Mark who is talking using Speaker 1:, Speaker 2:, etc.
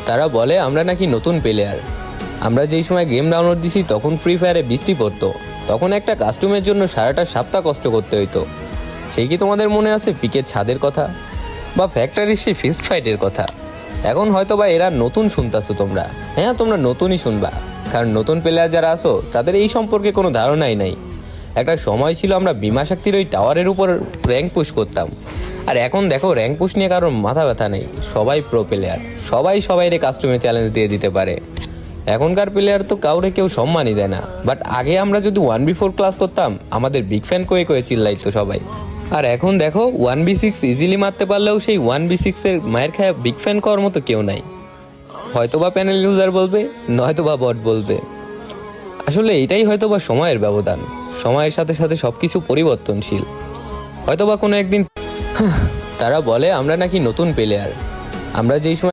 Speaker 1: তারা বলে আমরা নাকি নতুন প্লেয়ার। আমরা যেই সময় গেম ডাউনলোড দিছি তখন ফ্রি ফায়ারে বৃষ্টি পড়তো, তখন একটা কাস্টমের জন্য সারাটা সপ্তাহ কষ্ট করতে হইতো। সেই কি তোমাদের মনে আছে পিকের ছাদের কথা, বা ফ্যাক্টরির সেই ফিস্ট ফাইটের কথা? এখন হয়তো বা এরা নতুন শুনতেছো তোমরা। হ্যাঁ, তোমরা নতুনই শুনবা, কারণ নতুন প্লেয়ার যারা আসো তাদের এই সম্পর্কে কোনো ধারণাই নাই। একটা সময় ছিল আমরা বিমা শক্তির ওই টাওয়ারের উপর র্যাঙ্ক পুশ করতাম, আর এখন দেখো র্যাঙ্ক পুশ নিয়ে কারোর মাথা ব্যথা নেই। সবাই প্রো প্লেয়ার, সবাইরে কাস্টমে চ্যালেঞ্জ দিয়ে দিতে পারে। এখনকার প্লেয়ার তো কাউরে কেউ সম্মানই দেয় না। বাট আগে আমরা যদি 1v4 ক্লাস করতাম, আমাদের বিগ ফ্যান কয়ে কয়ে চিল্লাইতো সবাই। আর এখন দেখো 1v6 ইজিলি মারতে পারলেও সেই 1v6 এর মায়ের খায়া বিগ ফ্যান করার মতো কেউ নাই। হয়তোবা প্যানেল ইউজার বলবে, নয়তোবা বট বলবে। আসলে এটাই হয়তোবা সময়ের ব্যবধান। সময়ের সাথে সাথে সবকিছু পরিবর্তনশীল। হয়তোবা কোনো একদিন তারা বলে আমরা নাকি নতুন প্লেয়ার। আমরা যেই সময়